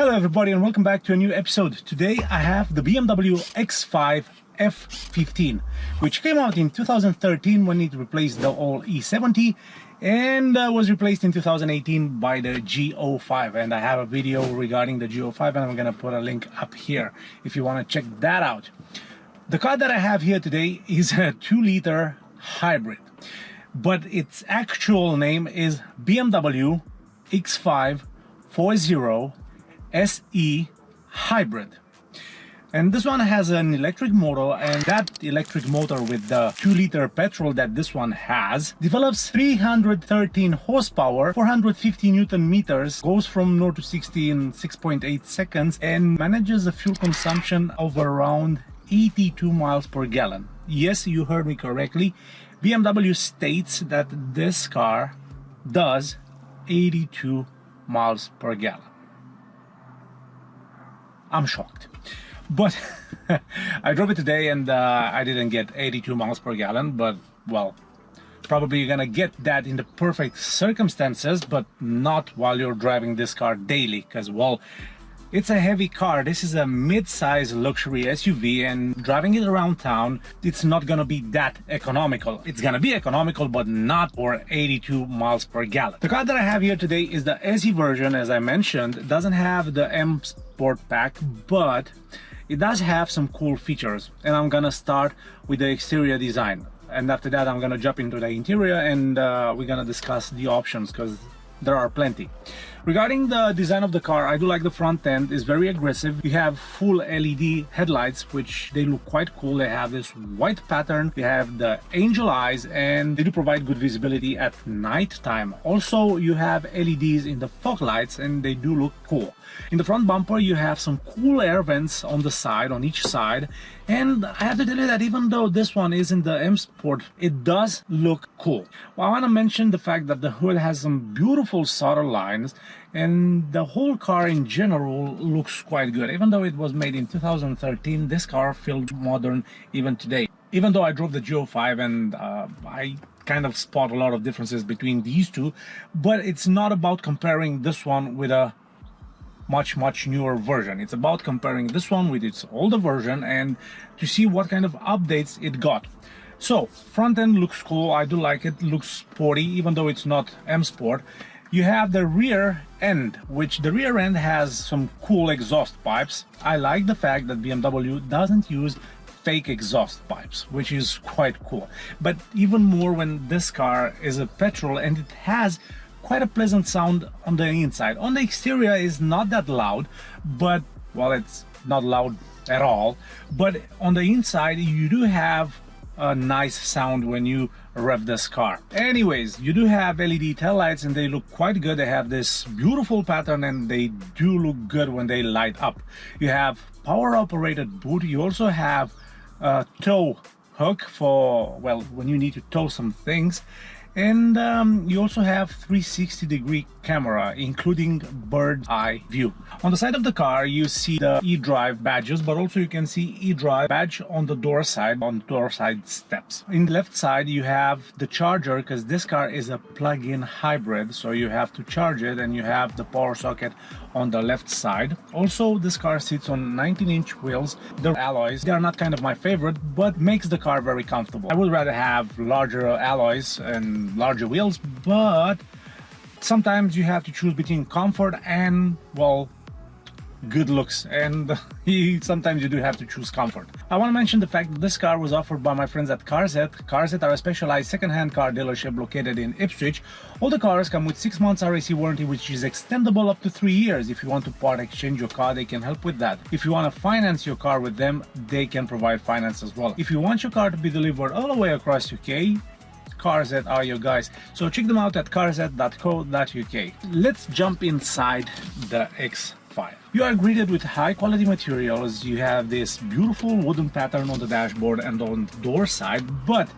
Hello everybody and welcome back to a new episode. Today I have the BMW X5 F15, which came out in 2013 when it replaced the old E70 and was replaced in 2018 by the G05. And I have a video regarding the G05 and I'm gonna put a link up here if you want to check that out. The car that I have here today is a 2-liter hybrid, but its actual name is BMW X5 40 SE Hybrid, and this one has an electric motor, and that electric motor with the 2-liter petrol that this one has develops 313 horsepower, 450 newton meters, goes from 0 to 60 in 6.8 seconds, and manages a fuel consumption of around 82 miles per gallon. Yes, you heard me correctly. BMW states that this car does 82 miles per gallon. I'm shocked, but I drove it today and I didn't get 82 miles per gallon, but well, probably you're gonna get that in the perfect circumstances, but not while you're driving this car daily, because well, it's a heavy car. This is a mid-size luxury SUV, and driving it around town, it's not gonna be that economical. It's gonna be economical, but not for 82 miles per gallon. The car that I have here today is the SE version. As I mentioned, it doesn't have the M Sport Pack, but it does have some cool features. And I'm gonna start with the exterior design. And after that, I'm gonna jump into the interior and we're gonna discuss the options, because there are plenty. Regarding the design of the car, I do like the front end. It's very aggressive. You have full LED headlights, which they look quite cool. They have this white pattern. You have the angel eyes, and they do provide good visibility at night time. Also, you have LEDs in the fog lights, and they do look cool. In the front bumper, you have some cool air vents on the side, on each side. And I have to tell you that even though this one isn't the M Sport, it does look cool. Well, I want to mention the fact that the hood has some beautiful solder lines, and the whole car in general looks quite good. Even though it was made in 2013, this car feels modern even today. Even though I drove the G05 and I kind of spot a lot of differences between these two, but it's not about comparing this one with a much newer version. It's about comparing this one with its older version and to see what kind of updates it got. So front end looks cool. I do like it. Looks sporty, even though it's not M Sport. You have the rear end, which the rear end has some cool exhaust pipes. I like the fact that BMW doesn't use fake exhaust pipes, which is quite cool. But even more when this car is a petrol and it has quite a pleasant sound on the inside. On the exterior is not that loud, but well, it's not loud at all, but on the inside you do have a nice sound when you rev this car. Anyways, you do have LED taillights and they look quite good. They have this beautiful pattern and they do look good when they light up. You have power operated boot. You also have a tow hook for, well, when you need to tow some things. And you also have 360-degree camera, including bird's eye view. On the side of the car, you see the eDrive badges, but also you can see eDrive badge on the door side, on door side steps. In the left side, you have the charger, because this car is a plug-in hybrid, so you have to charge it, and you have the power socket on the left side. Also, this car sits on 19-inch wheels. The alloys, they are not kind of my favorite, but makes the car very comfortable. I would rather have larger alloys and larger wheels, but sometimes you have to choose between comfort and, well, good looks, and sometimes you do have to choose comfort. I want to mention the fact that this car was offered by my friends at Carzet. Carzet are a specialized second-hand car dealership located in Ipswich. All the cars come with 6 months RAC warranty, which is extendable up to 3 years. If you want to part exchange your car, they can help with that. If you want to finance your car with them, they can provide finance as well. If you want your car to be delivered all the way across UK, Carzet are your guys. So check them out at carzet.co.uk. Let's jump inside the X5. You are greeted with high quality materials. You have this beautiful wooden pattern on the dashboard and on the door side, but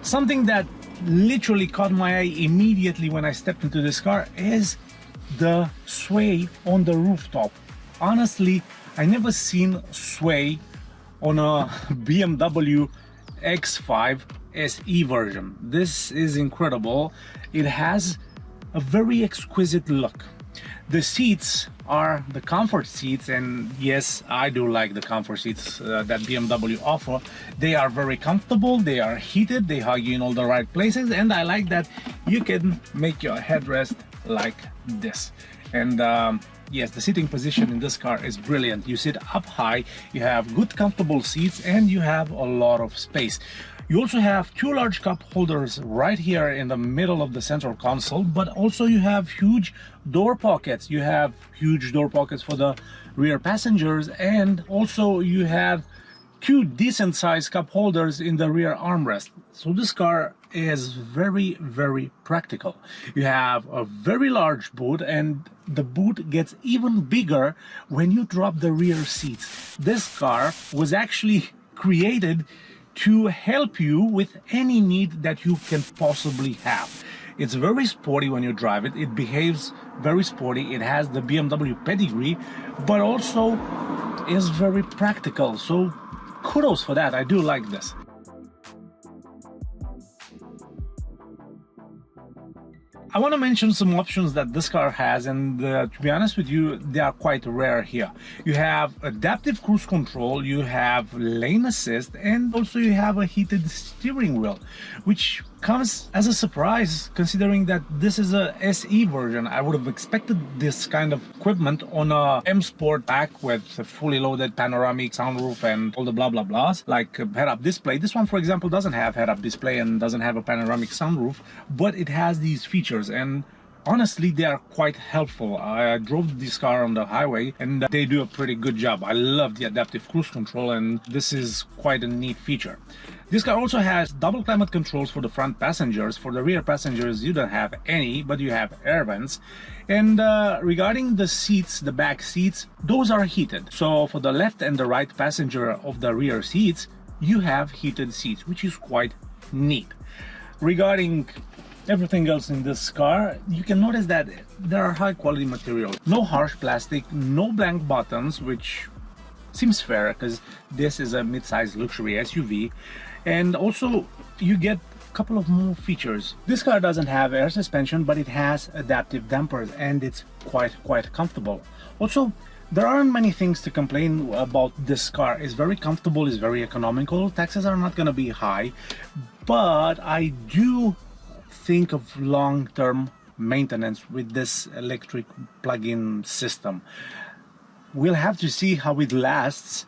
something that literally caught my eye immediately when I stepped into this car is the sway on the rooftop. Honestly, I never seen sway on a BMW X5 SE version. This is incredible. It has a very exquisite look. The seats are the comfort seats, and yes, I do like the comfort seats that BMW offer. They are very comfortable, they are heated, they hug you in all the right places, and I like that you can make your headrest like this. And yes, the sitting position in this car is brilliant. You sit up high, you have good comfortable seats, and you have a lot of space. You also have two large cup holders right here in the middle of the central console, but also you have huge door pockets. You have huge door pockets for the rear passengers, and also you have two decent sized cup holders in the rear armrest. So this car is very, very practical. You have a very large boot, and the boot gets even bigger when you drop the rear seats. This car was actually created to help you with any need that you can possibly have. It's very sporty when you drive it. It behaves very sporty. It has the BMW pedigree, but also is very practical. So kudos for that. I do like this. I want to mention some options that this car has, and to be honest with you, they are quite rare here. You have adaptive cruise control, you have lane assist, and also you have a heated steering wheel, which comes as a surprise considering that this is a SE version. I would have expected this kind of equipment on a M Sport pack with a fully loaded panoramic sunroof and all the blah blah blahs, like a head-up display. This one, for example, doesn't have head-up display and doesn't have a panoramic sunroof, but it has these features, and honestly they are quite helpful. I drove this car on the highway and they do a pretty good job. I love the adaptive cruise control, and this is quite a neat feature. This car also has double climate controls for the front passengers. For the rear passengers you don't have any, but you have air vents. And regarding the seats, the back seats, those are heated. So for the left and the right passenger of the rear seats, you have heated seats, which is quite neat. Regarding everything else in this car, you can notice that there are high quality materials. No harsh plastic, no blank buttons, which seems fair because this is a mid-size luxury SUV. And also you get a couple of more features. This car doesn't have air suspension, but it has adaptive dampers, and it's quite comfortable. Also, there aren't many things to complain about this car. It's very comfortable, it's very economical, taxes are not going to be high, but I do think of long-term maintenance with this electric plug-in system. We'll have to see how it lasts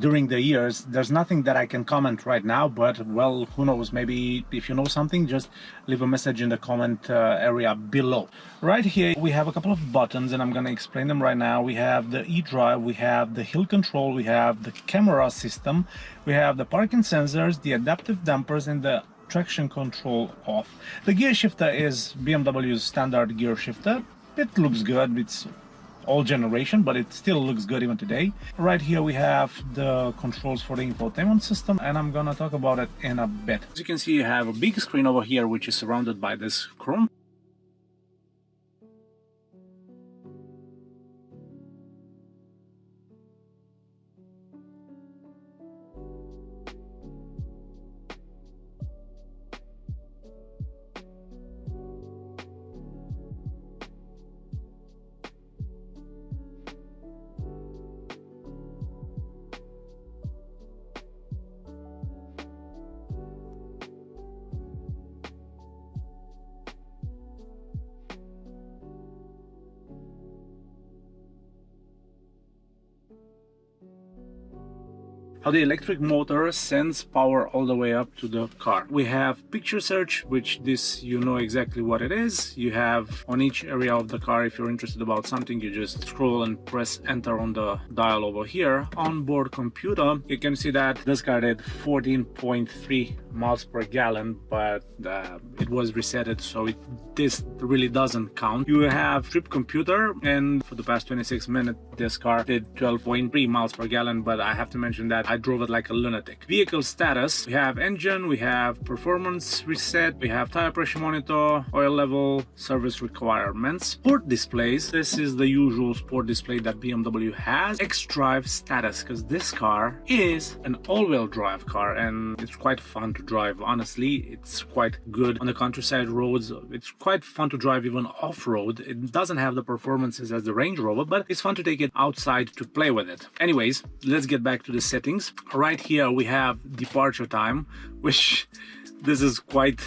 during the years. There's nothing that I can comment right now, but well, who knows, maybe if you know something, just leave a message in the comment area below. Right here we have a couple of buttons, and I'm going to explain them right now. We have the eDrive, we have the hill control, we have the camera system, we have the parking sensors, the adaptive dampers, and the traction control off. The gear shifter is BMW's standard gear shifter. It looks good. It's old generation, but it still looks good even today. Right here we have the controls for the infotainment system, and I'm gonna talk about it in a bit. As you can see, you have a big screen over here which is surrounded by this chrome. How the electric motor sends power all the way up to the car. We have picture search, which this, you know exactly what it is. You have on each area of the car, if you're interested about something, you just scroll and press enter on the dial over here. Onboard computer, you can see that this car did 14.3 miles per gallon, but it was resetted, so this really doesn't count. You have trip computer, and for the past 26 minutes this car did 12.3 miles per gallon, but I have to mention that I I drove it like a lunatic. Vehicle status, we have engine, we have performance reset, we have tire pressure monitor, oil level, service requirements. Sport displays, this is the usual sport display that BMW has. xDrive status, because this car is an all-wheel drive car and it's quite fun to drive. Honestly, it's quite good on the countryside roads. It's quite fun to drive even off-road. It doesn't have the performances as the Range Rover, but it's fun to take it outside to play with it. Anyways, let's get back to the settings. Right here we have departure time, which this is quite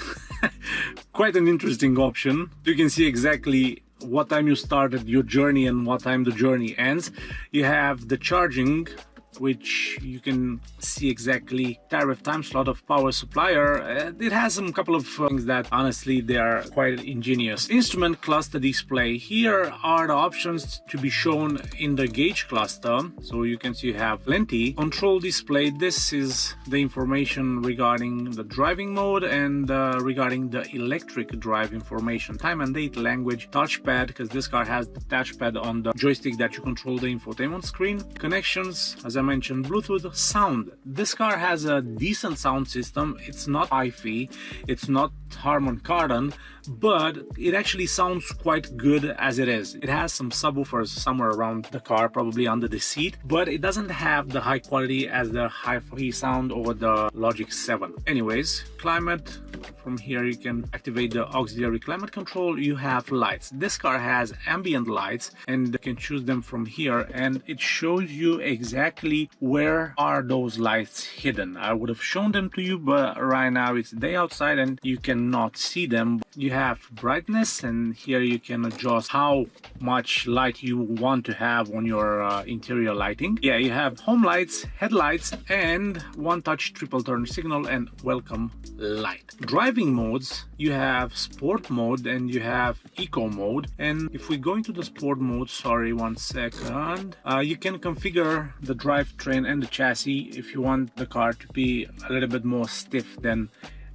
quite an interesting option. You can see exactly what time you started your journey and what time the journey ends. You have the charging, which you can see exactly tariff, time slot of power supplier. It has some couple of things that honestly they are quite ingenious. Instrument cluster display, here are the options to be shown in the gauge cluster, so you can see you have plenty. Control display, this is the information regarding the driving mode and regarding the electric drive information. Time and date, language, touchpad, because this car has the touchpad on the joystick that you control the infotainment screen. Connections, as I mentioned, Bluetooth. Sound, this car has a decent sound system. It's not hi-fi, it's not Harman Kardon, but it actually sounds quite good as it is. It has some subwoofers somewhere around the car, probably under the seat, but it doesn't have the high quality as the hi-fi sound over the Logic 7. Anyways, climate, from here you can activate the auxiliary climate control. You have lights. This car has ambient lights and you can choose them from here, and it shows you exactly where are those lights hidden. I would have shown them to you, but right now it's day outside and you cannot see them. You have brightness, and here you can adjust how much light you want to have on your interior lighting. Yeah, you have home lights, headlights, and one touch triple turn signal and welcome light. Driving modes, you have sport mode and you have eco mode. And if we go into the sport mode, sorry, one second, you can configure the drivetrain and the chassis if you want the car to be a little bit more stiff than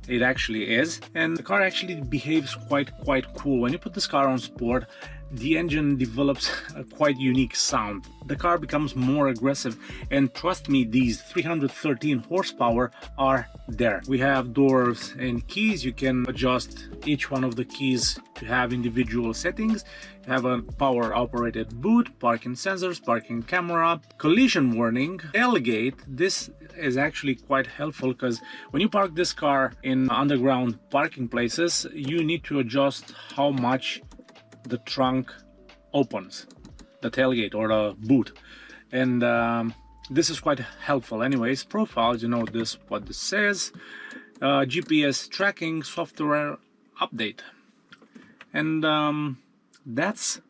it actually is. And the car actually behaves quite cool. When you put this car on sport, the engine develops a quite unique sound. The car becomes more aggressive, and trust me, these 313 horsepower are there. We have doors and keys. You can adjust each one of the keys to have individual settings. You have a power operated boot, parking sensors, parking camera, collision warning, tailgate. This is actually quite helpful because when you park this car in underground parking places, you need to adjust how much the trunk opens, the tailgate or the boot, and this is quite helpful. Anyways, profiles, you know this, what this says, GPS tracking, software update, and that's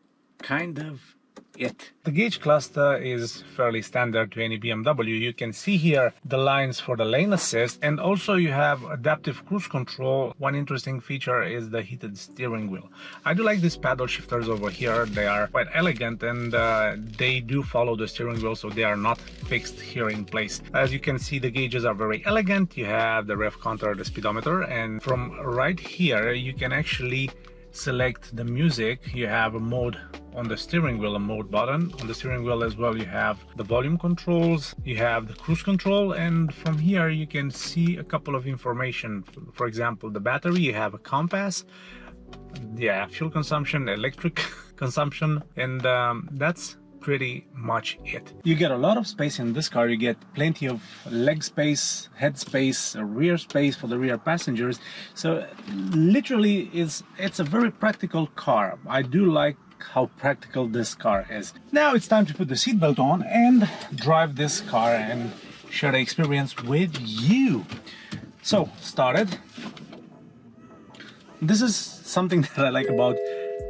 kind of it. The gauge cluster is fairly standard to any BMW. You can see here the lines for the lane assist, and also you have adaptive cruise control. One interesting feature is the heated steering wheel. I do like these paddle shifters over here. They are quite elegant, and they do follow the steering wheel, so they are not fixed here in place. As you can see, the gauges are very elegant. You have the rev counter, the speedometer, and from right here you can actually select the music. You have a mode on the steering wheel, a mode button on the steering wheel as well. You have the volume controls, you have the cruise control, and from here you can see a couple of information. For example, the battery, you have a compass, yeah, fuel consumption, electric consumption, and that's pretty much it. You get a lot of space in this car. You get plenty of leg space, head space, rear space for the rear passengers. So literally it's a very practical car. I do like how practical this car is. Now it's time to put the seatbelt on and drive this car and share the experience with you. So started. This is something that I like about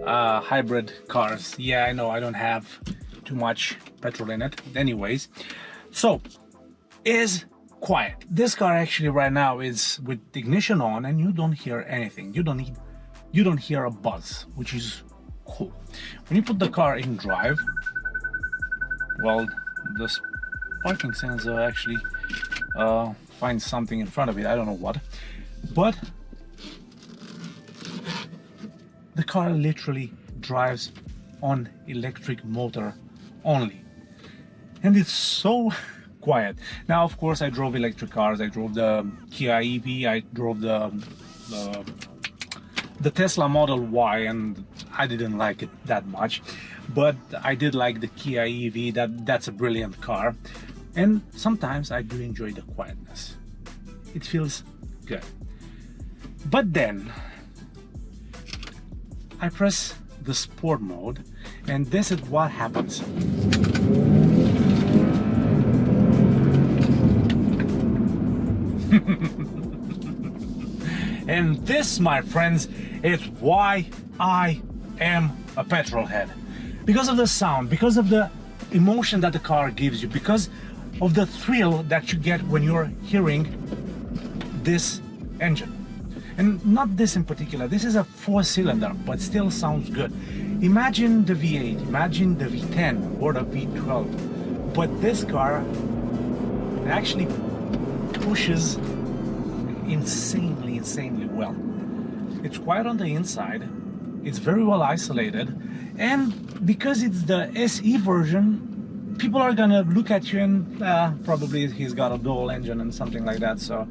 hybrid cars. Yeah, I know I don't have too much petrol in it. Anyways, so is quiet. This car actually right now is with the ignition on, and you don't hear anything. You don't hear a buzz, which is cool. When you put the car in drive, well, the parking sensor actually finds something in front of it. I don't know what, but the car literally drives on electric motor only, and it's so quiet. Now, of course, I drove electric cars. I drove the Kia EV. I drove the Tesla Model Y, and I didn't like it that much. But I did like the Kia EV. That's a brilliant car. And sometimes I do enjoy the quietness. It feels good. But then I press the sport mode, and this is what happens. And this, my friends, is why I am a petrol head. Because of the sound, because of the emotion that the car gives you, because of the thrill that you get when you're hearing this engine. And not this in particular, this is a 4-cylinder, but still sounds good. Imagine the V8, imagine the V10 or the V12, but this car actually pushes insanely well. It's quiet on the inside, it's very well isolated, and because it's the SE version, people are gonna look at you and probably he's got a dual engine and something like that, so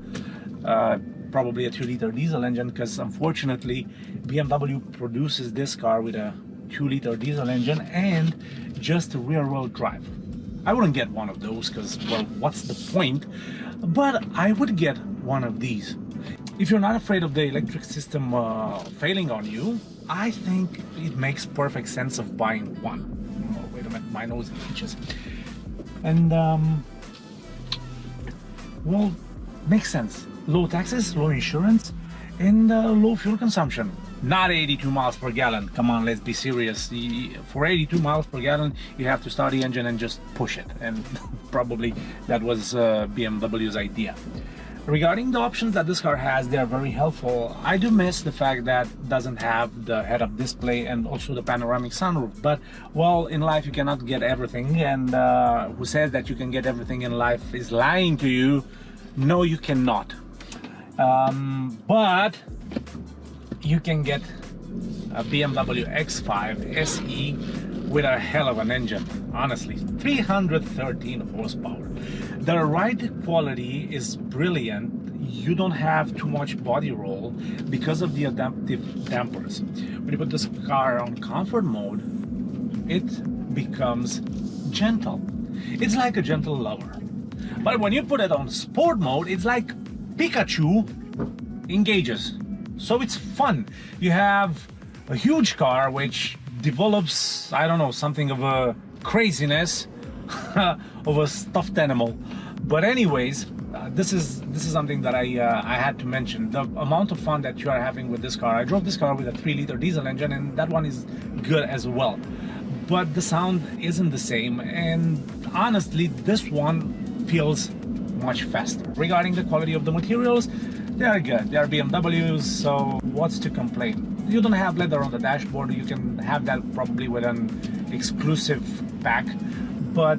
probably a 2-liter diesel engine, because unfortunately BMW produces this car with a 2-liter diesel engine and just a rear-wheel drive. I wouldn't get one of those because, well, what's the point? But I would get one of these. If you're not afraid of the electric system failing on you, I think it makes perfect sense of buying one. Oh, wait a minute, my nose itches. And well, makes sense. Low taxes, low insurance, and low fuel consumption. Not 82 miles per gallon. Come on, let's be serious. For 82 miles per gallon, you have to start the engine and just push it. And probably that was BMW's idea. Regarding the options that this car has, they are very helpful. I do miss the fact that it doesn't have the head-up display and also the panoramic sunroof. But, well, in life you cannot get everything. And who says that you can get everything in life is lying to you. No, you cannot. But you can get a BMW X5 SE with a hell of an engine, honestly. 313 horsepower. The ride quality is brilliant. You don't have too much body roll because of the adaptive dampers. When you put this car on comfort mode, it becomes gentle. It's like a gentle lover. But when you put it on sport mode, it's like Pikachu engages. So it's fun. You have a huge car which develops, I don't know, something of a craziness of a stuffed animal. But anyways, this is something that I had to mention. The amount of fun that you are having with this car. I drove this car with a 3-liter diesel engine, and that one is good as well. But the sound isn't the same, and honestly, this one feels much faster. Regarding the quality of the materials, they are good. They are BMWs, so what's to complain? You don't have leather on the dashboard. You can have that probably with an exclusive pack, but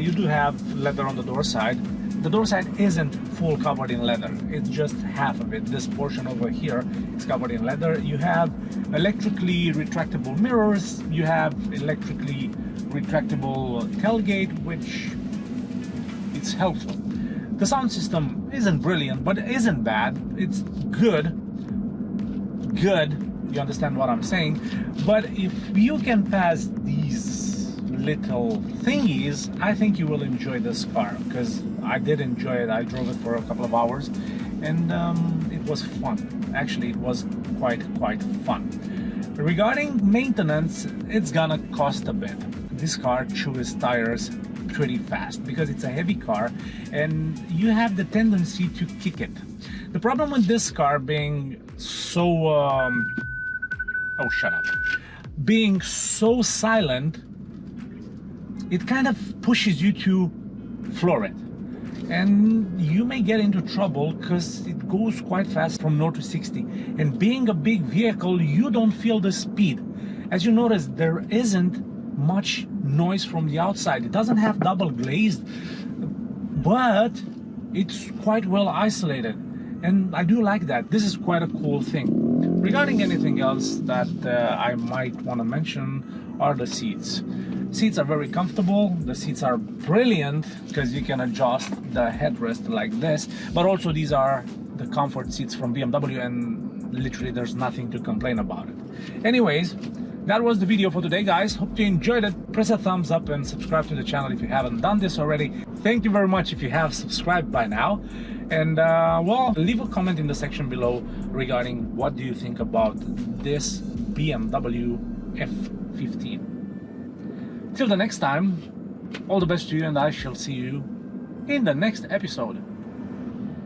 you do have leather on the door side. The door side isn't full covered in leather. It's just half of it. This portion over here is covered in leather. You have electrically retractable mirrors. You have electrically retractable tailgate, which it's helpful. The sound system isn't brilliant, but it isn't bad. It's good. You understand what I'm saying? But if you can pass these little thingies, I think you will enjoy this car, because I did enjoy it. I drove it for a couple of hours, and it was fun. Actually, it was quite fun. Regarding maintenance, it's gonna cost a bit. This car chews tires pretty fast because it's a heavy car and you have the tendency to kick it. The problem with this car being so oh, shut up, being so silent, it kind of pushes you to floor it, and you may get into trouble because it goes quite fast from 0 to 60, and being a big vehicle, you don't feel the speed. As you notice, there isn't much noise from the outside. It doesn't have double glazed, but it's quite well isolated, and I do like that. This is quite a cool thing. Regarding anything else that I might want to mention are the seats. Seats are very comfortable. The seats are brilliant because you can adjust the headrest like this, but also these are the comfort seats from BMW, and literally there's nothing to complain about it. Anyways, that was the video for today, guys. Hope you enjoyed it. Press a thumbs up and subscribe to the channel if you haven't done this already. Thank you very much if you have subscribed by now. And well, leave a comment in the section below regarding what do you think about this BMW F15. Till the next time, all the best to you, and I shall see you in the next episode.